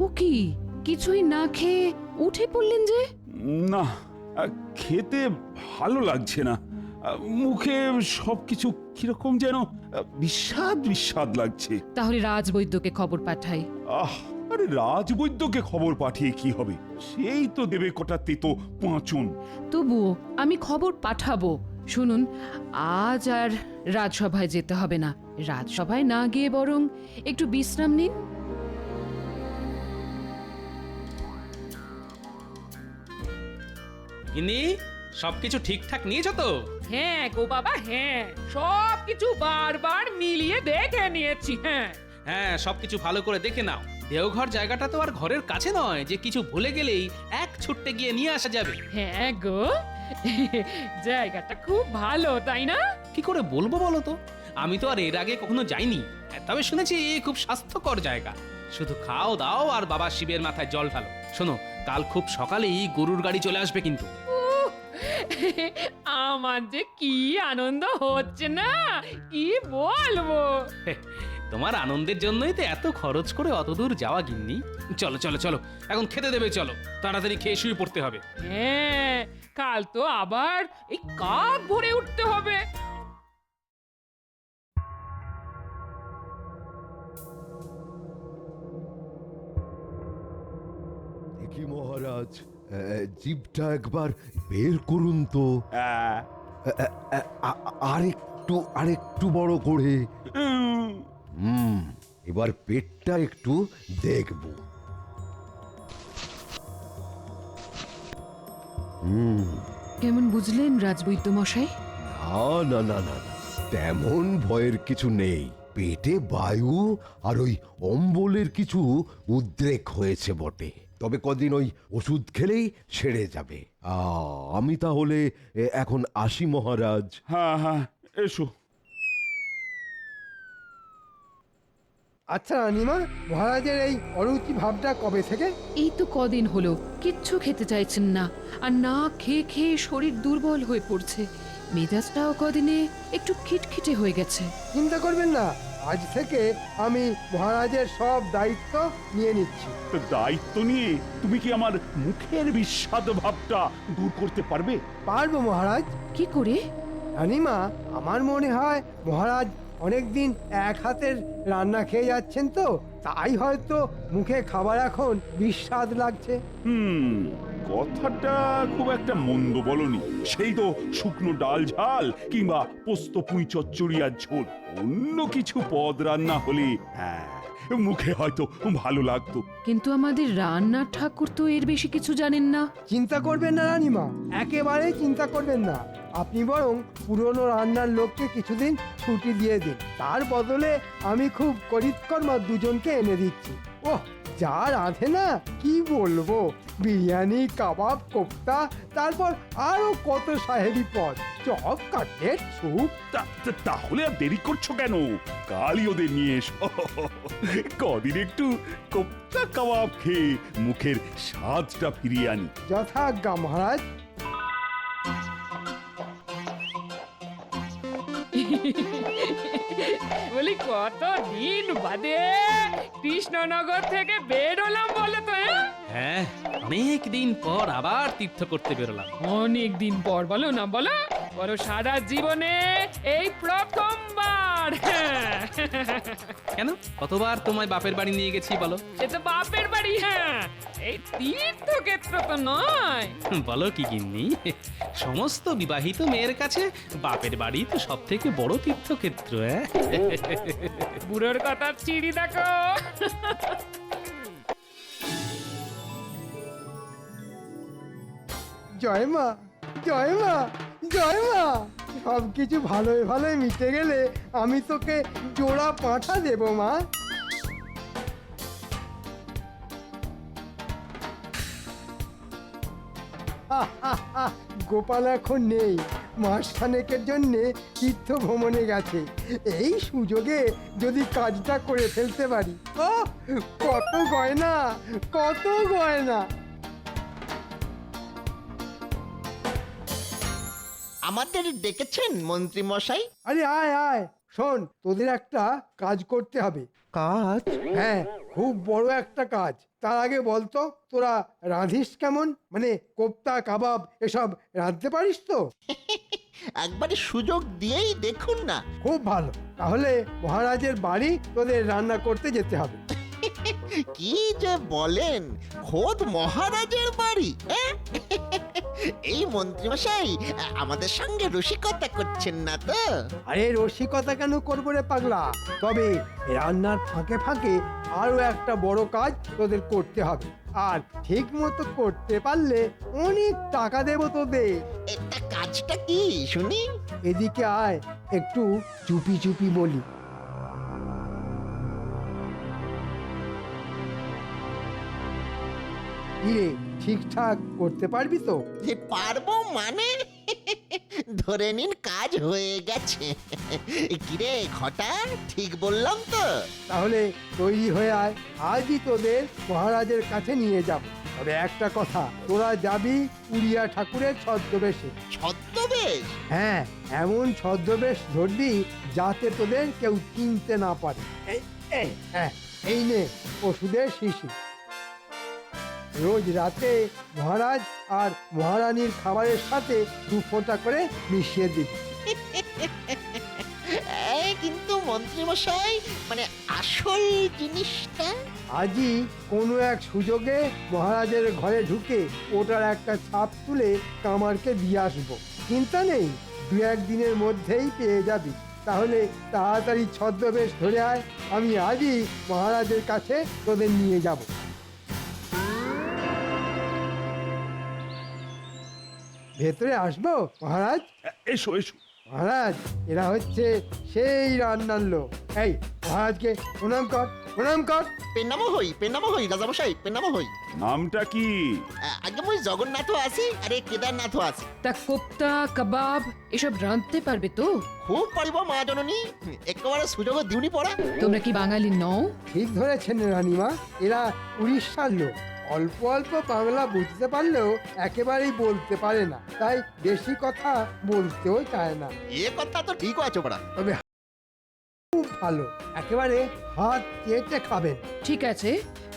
ও কি কিছুই না খেয়ে উঠে পড়লেন যে? না, খেতে ভালো লাগছে না। মুখে সবকিছু কিরকম যেন বিস্বাদ বিস্বাদ লাগছে। তাহলে রাজবৈদ্যকে খবর পাঠাই। আরে রাজবৈদ্যকে খবর পাঠিয়ে কি হবে? সেই তো দেবে কটা তেতো পাঁচন। তবুও আমি খবর পাঠাবো। শুনুন, আজ আর রাজসভায় যেতে হবে না। রাজসভায় না গিয়ে বরং একটু বিশ্রাম নিন। গিন্নি, সবকিছু ঠিকঠাক নিয়েছো তো? হ্যাঁ গো বাবা, হ্যাঁ সবকিছু বারবার মিলিয়ে দেখে নিয়েছি। হ্যাঁ হ্যাঁ, সবকিছু ভালো করে দেখে নাও। দেওঘর জায়গাটা তো আর ঘরের কাছে নয় যে কিছু ভুলে গেলেই এক ছুট্টে গিয়ে নিয়ে আসা যাবে। হ্যাঁ গো, জায়গাটা খুব ভালো, তাই না? কি করে বলবো বলো তো, আমি তো আর এর আগে কখনো যাইনি। তবে শুনেছি খুব স্বাস্থ্যকর জায়গা। শুধু খাও দাও আর বাবা শিবের মাথায় জল ঢালো। শোনো, কাল খুব সকালেই গরুর গাড়ি চলে আসবে কিন্তু। আমার যে কি আনন্দ হচ্ছে না, কি বলবো। তোমার আনন্দের জন্যই তো এত খরচ করে অত দূর যাওয়া গিন্নি। চলো চলো চলো, এখন খেতে দেবে, চলো তাড়াতাড়ি খেয়ে শুয়ে পড়তে হবে। হ্যাঁ, কাল তো আবার এই কাক ভরে উঠতে হবে। দেখি মহারাজ, জিভটা একবার বের করুন তো। আরেকটু বড় করে। এবার পেটটা একটু দেখব। কেমন বুঝলেন রাজবৈদ্য মশাই? না না না না না, তেমন ভয়ের কিছু নেই। পেটে বায়ু আর ওই অম্বলের কিছু উদ্রেক হয়েছে বটে, তবে কদিন ওই ওষুধ খেলেই সেরে যাবে। আমি তাহলে এখন আসি মহারাজ। হ্যাঁ হ্যাঁ, এসো। আচ্ছা রানীমা, মহারাজের এই অরুচি ভাবটা কবে থেকে? এই তো কদিন হলো কিচ্ছু খেতে চাইছেন না, আর না খেয়ে খেয়ে শরীর দুর্বল হয়ে পড়ছে। মেজাজটাও কদিনে একটু খিটখিটে হয়ে গেছে। চিন্তা করবেন না, আজ থেকে আমি মহারাজের সব দায়িত্ব নিয়ে নিচ্ছি। তো দায়িত্ব নিয়ে তুমি কি আমার মুখের বিস্বাদ ভাবটা দূর করতে পারবে? পারবো মহারাজ। কি করে? রানীমা, আমার মনে হয় মহারাজ অনেকদিন এক হাতের রান্না খেয়ে যাচ্ছেন, তো তাই হয়তো মুখে খাবার এখন বিস্বাদ লাগছে। কথাটা খুব একটা মন্দ বলনি। সেই তো শুকনো ডাল ঝাল কিংবা পোস্ত পুঁই চচ্চড়ি আর ঝোল, অন্য কিছু পদ রান্না হলে হ্যাঁ মুখে হয়তো ভালো লাগতো। কিন্তু আমাদের রান্নার ঠাকুর তো এর বেশি কিছু জানেন না। চিন্তা করবেন না রানীমা, একেবারেই চিন্তা করবেন না। আপনি বরং পুরনো রান্নার লোককে কিছুদিন ছুটি দিয়ে দিন। তার বদলে আমি খুব করিতকর্মা দুজনকে এনে দিচ্ছি। ওহ, যা রাঁধে না কি বলবো! বিরিয়ানি, কাবাব, কোপ্তা, তারপর আরো কত সাহেবি পদ, চপ, কাটলেট, স্যুপ। তাহলে আর দেরি করছো কেন? কালই ওদের নিয়ে এসো। কদিন একটু কোপ্তা কাবাব খেয়ে মুখের স্বাদটা ফিরিয়ে আনি। যথাজ্ঞা মহারাজ। বলি কত দিন বাদে কৃষ্ণনগর থেকে বেরোলাম বলো তো। হ্যাঁ, অনেক দিন পর আবার তীর্থ করতে বেরোলাম। অনেক দিন পর, বলো না বলো, বলো সারা জীবনে এই প্রথমবার। কেন, কতবার তোমায় বাপের বাড়ি নিয়ে গেছি বলো? সে তো বাপের বাড়ি, হ্যাঁ, এই তীর্থক্ষেত্র তো নয়। বলো কি গিন্নি, সমস্ত বিবাহিত মেয়ের কাছে বাপের বাড়ি তো সব থেকে বড় তীর্থক্ষেত্র। বুড়োর কথা চিড়ি দেখো। জয় মা, জয় মা, জয় মা। সবকিছু ভালোই ভালোই মিটে গেলে আমি তোকে জোড়া পাঁঠা দেবো মা। গোপাল এখন নেই, মাসখানেকের জন্যে তীর্থ ভ্রমণে গেছে। এই সুযোগে যদি কাজটা করে ফেলতে পারি, ও কত গয়না, কত গয়না। আমাদের ডেকেছেন মন্ত্রী মশাই? আরে আয় আয়, শোন, তোদের একটা কাজ করতে হবে। কাজ? হ্যাঁ, খুব বড় একটা কাজ। তার আগে বলতো, তোরা রাঁধিস কেমন? মানে কোপ্তা, কাবাব এসব রাঁধতে পারিস তো? একবারে সুযোগ দিয়েই দেখুন না। খুব ভালো। তাহলে মহারাজের বাড়ি তোদের রান্না করতে যেতে হবে। কি যে বলেন, খোদ মহারাজের বাড়ি? হ্যাঁ? এই মন্ত্রীমশাই আমাদের সঙ্গে রসিকতা করছেন না তো? আরে রসিকতা কেন করবো রে পাগলা? তবে রান্নার ফাঁকে ফাঁকে আরো একটা বড় কাজ তোদের করতে হবে। আর ঠিক মতো করতে পারলে অনেক টাকা দেবো তোদের। এটা কাজটা কি শুনি? এদিকে আয়, একটু চুপি চুপি বলি। কিরে, ঠিকঠাক করতে পারবি তো? যে পারবো মানে? ধরে নিন কাজ হয়ে গেছে। কিরে ঘটা, ঠিক বললাম তো? তাহলে তৈরি হয়ে আয়, আজই তোদের মহারাজের কাছে নিয়ে যাব। তবে একটা কথা, তোরা যাবি উড়িয়া ঠাকুরের ছদ্মবেশে। ছদ্মবেশ? হ্যাঁ, এমন ছদ্মবেশ ধরবি যাতে তোদের কেউ চিনতে না পারে। এই নে ওষুধের শিশি। রোজ রাতে মহারাজ আর মহারানীর খাবারের সাথে 2 ফোঁটা করে মিশিয়ে দিবি। কিন্তু মন্ত্রীমশাই, মানে আসল জিনিসটা? আজই কোনো এক সুযোগে মহারাজের ঘরে ঢুকে ওটার একটা ছাপ তুলে কামারকে দিয়ে আসবো। চিন্তা নেই, 2-1 দিনের মধ্যেই পেয়ে যাবি। তাহলে তাড়াতাড়ি ছদ্মবেশ ধরে আয়, আমি আজই মহারাজের কাছে তোদের নিয়ে যাব। ভেতরে আসবো মহারাজ? এসো এসো। মহারাজ, এরা হচ্ছে সেই রান্নার লোক। এই মহারাজকে প্রণাম কর, প্রণাম কর। পেন্নামো হই রাজামশাই, পেন্নামো হই। নামটা কি? আগে মই জগন্নাথও আছি, আরে কেদারনাথও আছি। তা কোপ্তা কাবাব এসব রাঁধতে পারবে তো? খুব পারিব মা জননী, একেবারে সুযোগ দিউনি পড়া। তোমরা কি বাঙালি নও? ঠিক ধরেছেন রানীমা, এরা উড়িষ্যার লোক। অল্প অল্প বাংলা বুঝতে পারলেও একেবারেই বলতে পারে না, তাই বেশি কথা বলতেও চায় না। এ কথা তো ঠিক আছে পড়া। তবে খুব ভালো, একেবারে হাত চেটে খাবেন। ঠিক আছে,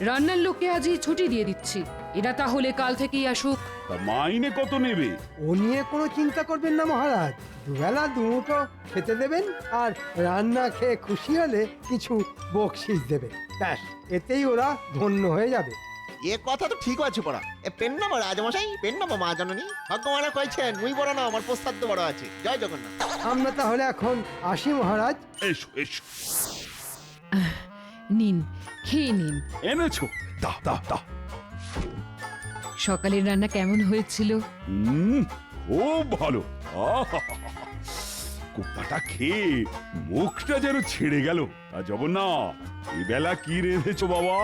রান্নার লোককে আজই ছুটি দিয়ে দিচ্ছি। এরা তাহলে কাল থেকেই আসুক। তা মাইনে কত নেবে? ও নিয়ে কোনো চিন্তা করবেন না মহারাজ, দুবেলা দুমুঠো খেতে দেবেন, আর রান্না খেয়ে খুশি হলে কিছু বকশিস দেবেন। ব্যাস, এতেই ওরা ধন্য হয়ে যাবে। এ কথা তো ঠিক আছে পড়া। এ পেন্নামো রাজামশাই, পেন্নামো মা জননী। ভগবান কইছেন মুই বড় না, আমার প্রস্তাব তো বড় আছে। জয় জগন্নাথ। আমরা তাহলে এখন আসি মহারাজ। এসো এসো। নিন, খেয়ে নিন। এনেছো? দাও দাও দাও। সকালের রান্না কেমন হয়েছিল? খুব ভালো। কোপ্তাটা খেয়ে মুখটা যেন ছেড়ে গেল। তা জগন্নাথ, এই বেলা কি রেঁধেছো বাবা?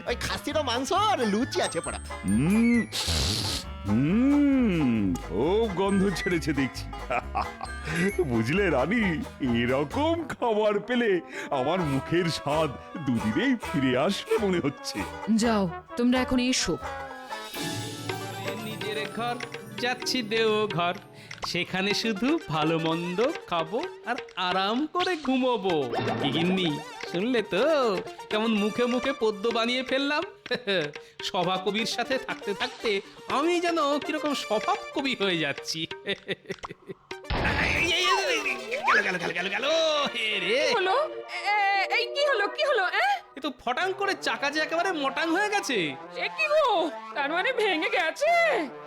ওই খাসিরও মাংস আর লুচি আছে পড়া। খুব গন্ধ ছেড়েছে দেখছি। বুঝলে রানী, এরকম খাবার পেলে আমার মুখের স্বাদ দুদিনেই ফিরে আসবে মনে হচ্ছে। যাও, তোমরা এখন এসো। নিজের ঘর যাচ্ছি দেও ঘর, সেখানে শুধু ভালো মন্দ খাবো আর আরাম করে ঘুমোবো। কি গিন্নি, শুনলে তো কেমন মুখে মুখে পদ্য বানিয়ে ফেললাম? সভা কবির সাথে থাকতে থাকতে আমি যেন কিরকম স্বভাব কবি হয়ে যাচ্ছি। হলো এই কি হলো, কি হলো? এ তো ফটাং করে চাকা যে একেবারে মোটাং হয়ে গেছে। এ কি গো, তার মানে ভেঙে গেছে?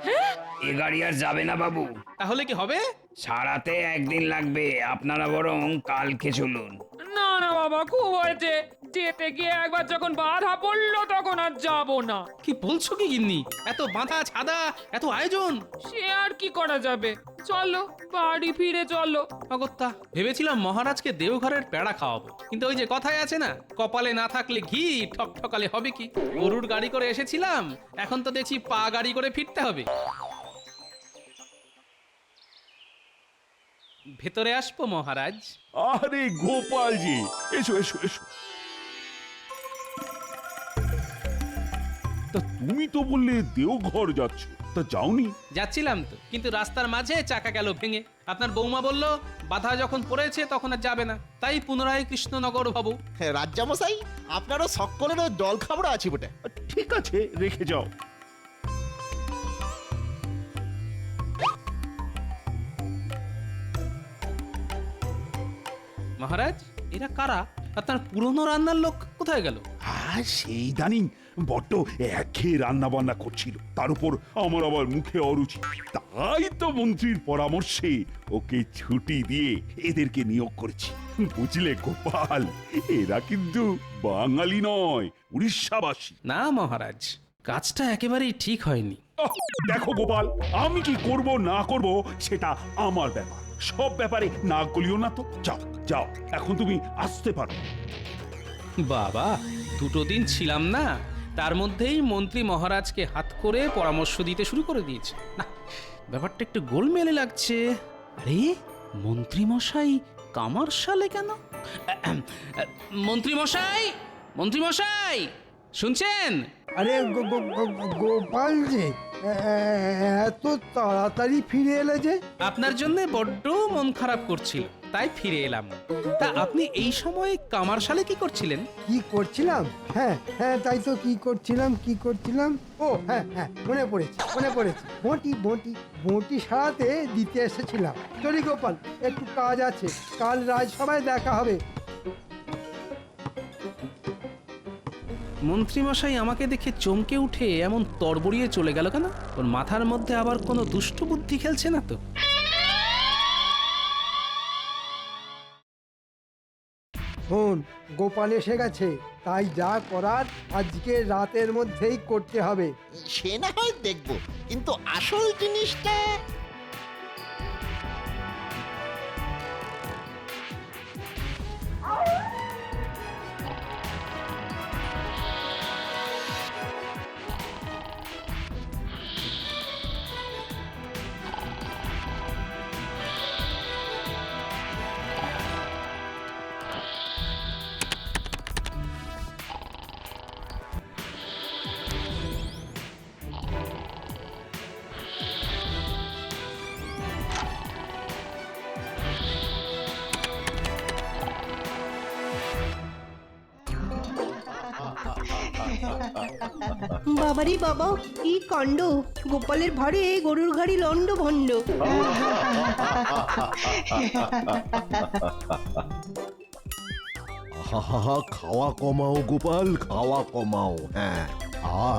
হ্যাঁ, এ গাড়ি আর যাবে না বাবু, তাহলে কি হবে? সারাতে একদিন লাগবে। আপনারা বরং কালকে চলুন। না না বাবা, খুব হয়েছে। যেতে গিয়ে একবার যখন বাধা পড়লো তখন আর যাবো না। কি বলছো কি গিন্নি? এত বাঁধা ছাদা, এত আয়োজন। সে আর কি করা যাবে, চলো বাড়ি ফিরে চলো। অগত্যা, ভেবেছিলাম মহারাজকে দেওঘরের পেড়া খাওয়াবো, কিন্তু ওই যে কথায় আছে না, কপালে না থাকলে ঘি ঠকঠকালে হবে কি। গরুর গাড়ি করে এসেছিলাম, এখন তো দেখছি পা গাড়ি করে ফিরতে হবে। ভেতরে আসবো মহারাজ? আরে গোপালজি, এসো এসো এসো। তা তুমি তো বললে দেওঘর যাচ্ছ, তা যাওনি? যাচ্ছিলাম তো, কিন্তু রাস্তার মাঝে চাকা গেল ভেঙে। আপনার বৌমা বলল বাধা যখন পড়েছে তখন আর যাবে না, তাই পুনরায় কৃষ্ণনগর ভাবু। রাজ্জামশাই, আপনারও সকলেরও জল খাবড়া আছে বটে। ঠিক আছে, রেখে যাও। মহারাজ, এরা কারা? আপনার পুরনো রান্নার লোক কোথায় গেল? আর সেই দানি বড্ড একঘেয়ে রান্না বান্না করছিল, তার উপর আমার আবার মুখে অরুচি, তাই তো মন্ত্রীর পরামর্শে ওকে ছুটি দিয়ে এদেরকে নিয়োগ করেছি। বুঝলে গোপাল, এরা কিন্তু বাঙালি নয়, উড়িষ্যাবাসী। না মহারাজ, কাজটা একেবারেই ঠিক হয়নি। আহ, দেখো গোপাল, আমি কি করব না করব সেটা আমার ব্যাপার, সব ব্যাপারে না গলিও না তো। যাও যাও, এখন তুমি আসতে পারো। বাবা, 2 দিন ছিলাম না, তার মধ্যেই মন্ত্রী মহারাজকে হাত করে পরামর্শ দিতে শুরু করে দিয়েছে। না, ব্যাপারটা একটু গোলমেলে লাগছে। আরে, মন্ত্রী মশাই কামারশালে কেন? মন্ত্রী মশাই, মন্ত্রী মশাই, শুনছেন? আরে গোপাল যে এত তাড়াতাড়ি ফিরে এলে যে? আপনার জন্য বড্ড মন খারাপ করছিল, তাই ফিরে এলাম। তা আপনি এই সময় কামারশালে কি করছিলেন? কি করছিলাম? হ্যাঁ হ্যাঁ, তাই তো, কি করছিলাম। ও হ্যাঁ হ্যাঁ, মনে পড়েছে। বঁটি সারাতে দিতে এসেছিলাম। চলি গোপাল, একটু কাজ আছে, কাল রাজসভায় দেখা হবে। মন্ত্রীমশাই আমাকে দেখে চমকে উঠে এমন তড়বড়িয়ে চলে গেল কেন? ওর মাথার মধ্যে আবার কোনো দুষ্ট বুদ্ধি খেলছে না তো? শোন, গোপাল এসে গেছে, তাই যা করার আজকে রাতের মধ্যেই করতে হবে। সে না হয় দেখবো, কিন্তু আসল জিনিসটা বাবারি বাবা, কি কাণ্ড! গোপালের ভারে গরুর গাড়ি লন্ড ভন্ড। আহা, খাওয়া কমাও গোপাল, খাওয়া কমাও। হ্যাঁ,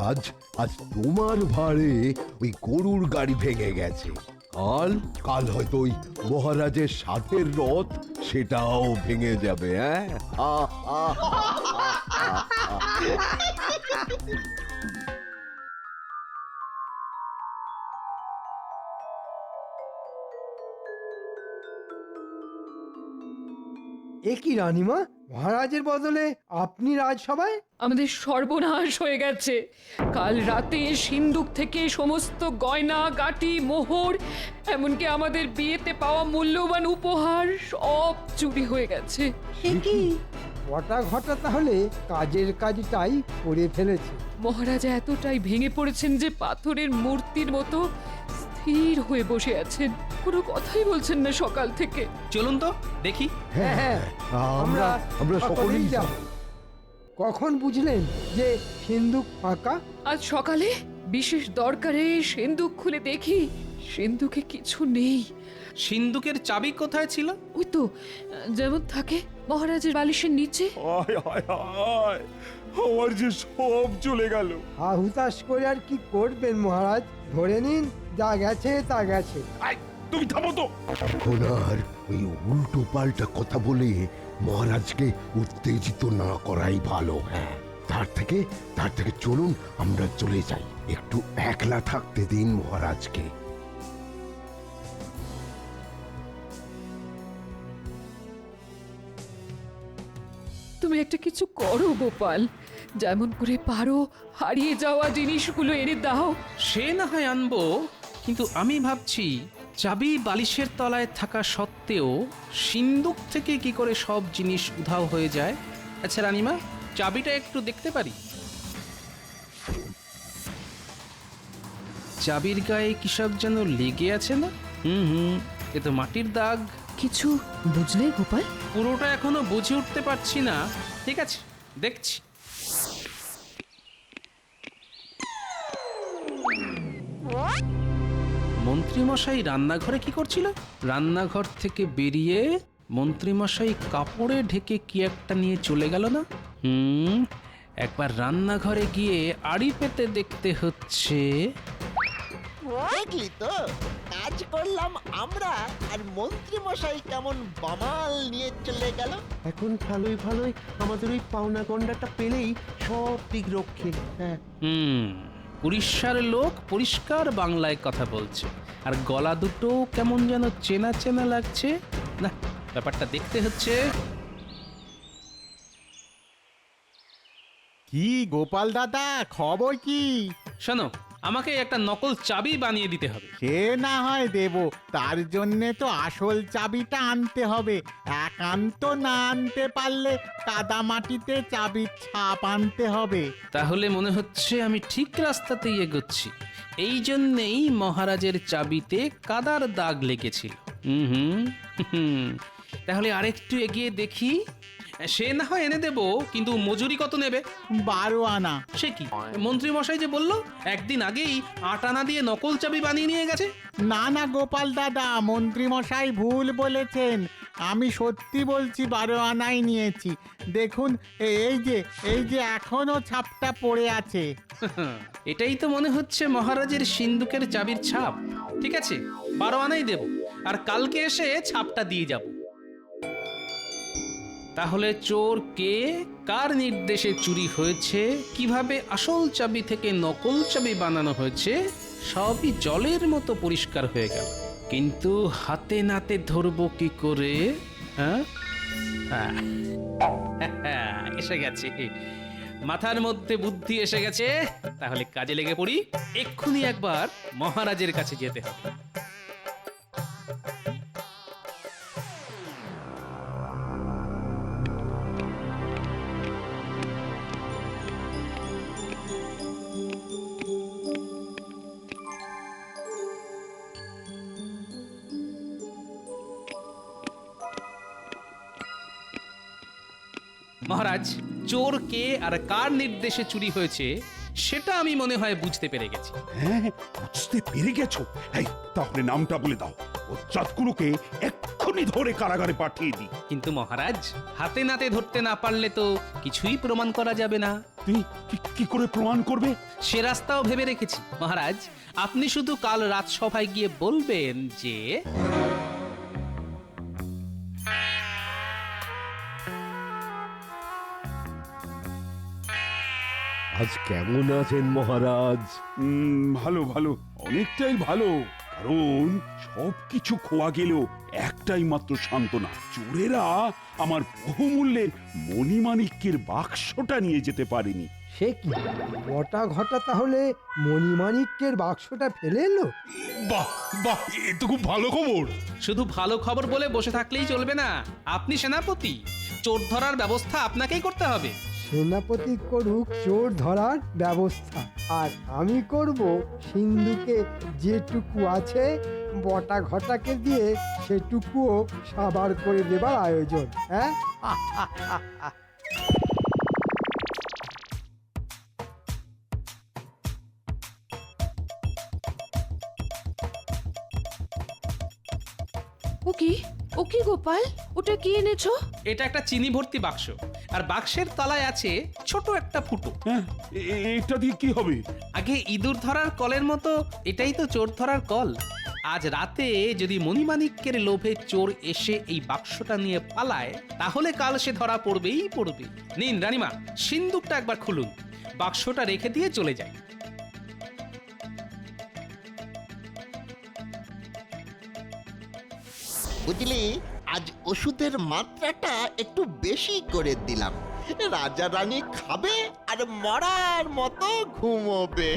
আজ তোমার ভারে ওই গরুর গাড়ি ভেঙে গেছে। কাল হয়তো ওই মহারাজের সাথের রথ, সেটাও ভেঙে যাবে। হ্যাঁ, এ কি রানীমা, মহারাজের বদলে আপনি রাজসভায়? আমাদের সর্বনাশ হয়ে গেছে। কাল রাতে সিন্ধুক থেকে সমস্ত গয়না গাটি মোহর, এমনকি আমাদের বিয়েতে পাওয়া মূল্যবান উপহার সব চুরি হয়ে গেছে। এ কি? ঘটা তাহলে কাজের কাজটাই করে ফেলেছে। মহারাজ এতটাই ভেঙে পড়েছেন যে পাথরের মূর্তির মতো স্থির হয়ে বসে আছেন, কোনো কথাই বলছেন না সকাল থেকে। চলুন তো দেখি। হ্যাঁ হ্যাঁ, আমরা সকলেই যাব। কখন বুঝলেন যে সিন্ধুক ফাঁকা? আজ সকালে বিশেষ দরকারে সিন্ধুক খুলে দেখি সিন্ধুকে কিছু নেই। সিন্ধুকের চাবি কোথায় ছিল? ওই তো, যেমন থাকে মহারাজের বালিশের নিচে। হায় হায় হায়, আমার যে সব চলে গেল। হুতাশ করে আর কি করবেন মহারাজ, ধরে নিন যা গেছে তা গেছে। আই, তুমি থামো তো। এখন আর ওই উল্টো পাল্টা কথা বলে মহারাজকে উত্তেজিত না করাই ভালো। হ্যাঁ, তার থেকে চলুন আমরা চলে যাই, একটু একলা থাকতে দিন মহারাজকে। তুমি একটা কিছু করো গোপাল, যেমন করে পারো হারিয়ে যাওয়া জিনিসগুলো এনে দাও। সে না হয় আনবো, কিন্তু আমি ভাবছি চাবি বালিশের তলায় থাকা সত্ত্বেও সিন্ধুক থেকে কি করে সব জিনিস উধাও হয়ে যায়। আচ্ছা রানীমা, চাবিটা একটু দেখতে পারি? চাবির গায়ে কিসব যেন লেগে আছে না? হুম, এ তো মাটির দাগ। কিছু বুঝলে গোপাল? পুরোটা এখনো বুঝে উঠতে পারছি না। ঠিক আছে, দেখছি। মন্ত্রীমশাই রান্নাঘরে কি করছিল? রান্নাঘর থেকে বেরিয়ে মন্ত্রীমশাই কাপড়ে ঢেকে কি একটা নিয়ে চলে গেল না? একবার রান্নাঘরে গিয়ে আড়ি পেতে দেখতে হচ্ছে। দেখলি তো, কাজ করলাম আমরা আর মন্ত্রী মশাই কেমন বামাল নিয়ে চলে গেল। এখন ভালোই ভালোই আমাদের ওই পাওনা গন্ডাটা পেলেই সব দিক রক্ষে। হ্যাঁ, উড়িষ্যার লোক পরিষ্কার বাংলায় কথা বলছে, আর গলা দুটো কেমন যেন চেনা চেনা লাগছে। না, ব্যাপারটা দেখতে হচ্ছে। কি গোপাল দাদা, খবর কি? শোনো, আমাকে একটা নকল চাবি বানিয়ে দিতে হবে। সে না হয় দেব, তার জন্যে তো আসল চাবিটা আনতে হবে। একান্ত না আনতে পারলে কাদা মাটিতে চাবির ছাপ আনতে হবে। তাহলে মনে হচ্ছে আমি ঠিক রাস্তাতেই এগোচ্ছি। এই জন্যেই মহারাজের চাবিতে কাদার দাগ লেগেছিল। তাহলে আরেকটু এগিয়ে দেখি। সে না হয় এনে দেব, কিন্তু মজুরি কত নেবে? 12 আনা। সে কি, মন্ত্রী মশাই যে বলল একদিন আগেই 8 আনা দিয়ে নকল চাবি বানিয়ে নিয়ে গেছে। না না গোপাল দাদা, মন্ত্রী মশাই ভুল বলেছেন। আমি সত্যি বলছি, 12 আনাই নিয়েছি। দেখুন, এই যে এখনো ছাপটা পড়ে আছে। এটাই তো মনে হচ্ছে মহারাজের সিন্দুকের চাবির ছাপ। ঠিক আছে, 12 আনাই দেব, আর কালকে এসে ছাপটা দিয়ে যাব। তাহলে চোর কে, কার নির্দেশে চুরি হয়েছে, কিভাবে আসল চাবি থেকে নকল চাবি বানানো হয়েছে, সবই জলের মতো পরিষ্কার হয়ে গেল। কিন্তু হাতে নাতে ধরবো কি করে? এসে গেছে, মাথার মধ্যে বুদ্ধি এসে গেছে। তাহলে কাজে লেগে পড়ি। এক্ষুনি একবার মহারাজের কাছে যেতে হবে। মহারাজ, চোর কে আর কার নির্দেশে চুরি হয়েছে সেটা আমি মনে হয় বুঝতে পেরে গেছি। হ্যাঁ, বুঝতে পেরে গেছো? এই, তাহলে নামটা বলে দাও, বজ্জাতগুলোকে এক্ষুনি ধরে কারাগারে পাঠিয়ে দিই। কিন্তু মহারাজ, হাতে নাতে ধরতে না পারলে তো কিছুই প্রমাণ করা যাবে না। তুমি কি করে প্রমাণ করবে? সে রাস্তাও ভেবে রেখেছি মহারাজ। আপনি শুধু কাল রাজসভায় গিয়ে বলবেন যে আজ কেমন আছেন মহারাজ? ভালো ভালো, অনেকটাই ভালো। কারণ সবকিছু খোয়া গেলেও একটাই মাত্র সান্ত্বনা, চোরেরা আমার বহুমূল্যের মণিমাণিক্যের বাক্সটা নিয়ে যেতে পারেনি। সে কি, বটা ঘটা তাহলে মণিমাণিক্যের বাক্সটা ফেলে এলো? বাহ বাহ, এ তো খুব ভালো খবর। শুধু ভালো খবর বলে বসে থাকলেই চলবে না। আপনি সেনাপতি, চোর ধরার ব্যবস্থা আপনাকেই করতে হবে। সেনাপতি করুক চোর ধরার ব্যবস্থা, আর আমি করব সিন্ধুকে যেটুকু আছে বটা ঘটাকে দিয়ে সেটুকুও সাবার করে দেবার আয়োজন। হ্যাঁ, ও কি গোপাল, ওটা কি এনেছো? এটা একটা চিনি ভর্তি বাক্স, আর বাক্সের তলায় আছে ছোট একটা ফুটো। হ্যাঁ, এটা দিয়ে কি হবে? আগে ইঁদুর ধরার কলের মতো এটাই তো চোর ধরার কল। আজ রাতে যদি মণিমাণিক্যের লোভে চোর এসে এই বাক্সটা নিয়ে পালায়, তাহলে কাল সে ধরা পড়বেই পড়বে। নিন রানীমা, সিন্দুকটা একবার খুলুন, বাক্সটা রেখে দিয়ে চলে যায়। বুঝলি, আজ ওষুধের মাত্রাটা একটু বেশি করে দিলাম। রাজা রানী খাবে আর মরার মতো ঘুমোবে।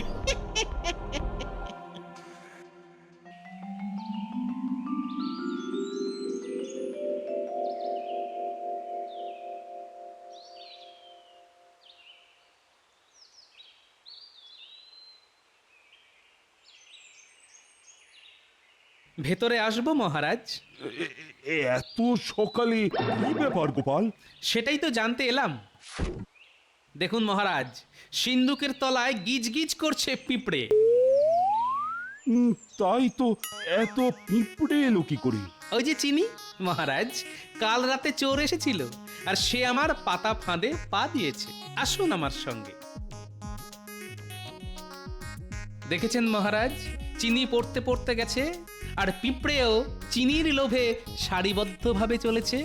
ভেতরে আসবো মহারাজ? এত সকালে কি ব্যাপার গোপাল? সেটাই তো জানতে এলাম। দেখুন মহারাজ, সিন্ধুকের তলায় গিজ গিজ করছে পিঁপড়ে। তাই তো, এত পিঁপড়ে এলো কি করে? ওই যে চিনি মহারাজ, কাল রাতে চোর এসেছিল আর সে আমার পাতা ফাঁদে পা দিয়েছে। আসুন আমার সঙ্গে। দেখেছেন মহারাজ, চিনি পড়তে পড়তে গেছে, আর পিঁপড়েও চিনির লোভে সারিবদ্ধভাবে চলেছে।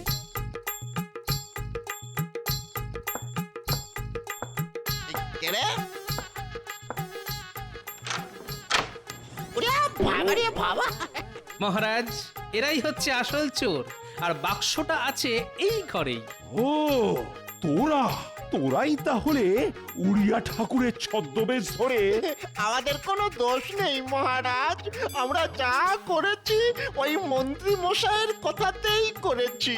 কেরে? ওরে বাবা রে বাবা! মহারাজ, এরাই হচ্ছে আসল চোর, আর বাক্সটা আছে এই ঘরেই। ও, তোরাই তাহলে উড়িয়া ঠাকুরের ছদ্মবেশ ধরে। আমাদের কোনো দোষ নেই মহারাজ, আমরা যা করেছি ওই মন্ত্রী মশাইয়ের কথাতেই করেছি।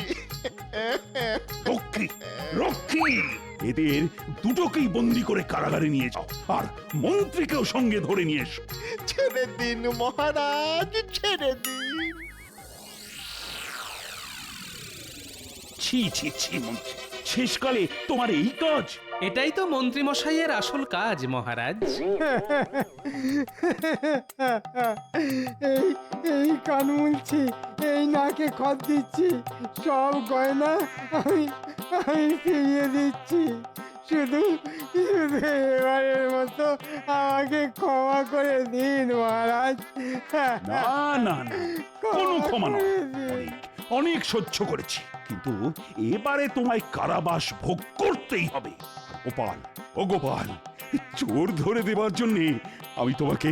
রক্ষী, রক্ষী, এদের দুটোকেই বন্দি করে কারাগারে নিয়ে যাও, আর মন্ত্রীকেও সঙ্গে ধরে নিয়ে এসো। ছেড়ে দিন মহারাজ, ছেড়ে দিন। ছি ছি ছি মন্ত্রী, শেষকালে তোমার এই কাজ? এটাই তো মন্ত্রী মশাইয়ের আসল কাজ মহারাজ। এই এই কান মুলছি, এই নাকে খত দিচ্ছি, সব গয়না আমি আমি ফিরিয়ে দিচ্ছি। শুধু শুধু এবারের মতো আমাকে ক্ষমা করে দিন মহারাজ। না না না, কোনো ক্ষমা নয়। অনেক সহ্য করেছি, কিন্তু এবারে তোমায় কারাবাস ভোগ করতেই হবে। গোপাল, ও গোপাল, চোর ধরে দেবার জন্য আমি তোমাকে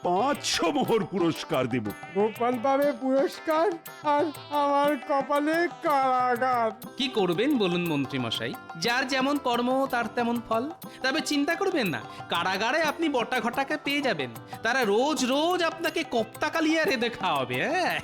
500 মোহর পুরস্কার দেব। গোপাল পাবে পুরস্কার আর আমার কপালে কারাগার। কি করবেন বলুন মন্ত্রী মশাই, যার যেমন কর্ম তার তেমন ফল। তবে চিন্তা করবেন না, কারাগারে আপনি বটা ঘটাকে পেয়ে যাবেন, তারা রোজ রোজ আপনাকে কোপ্তা কালিয়া রেঁধে খাওয়াবে। হ্যাঁ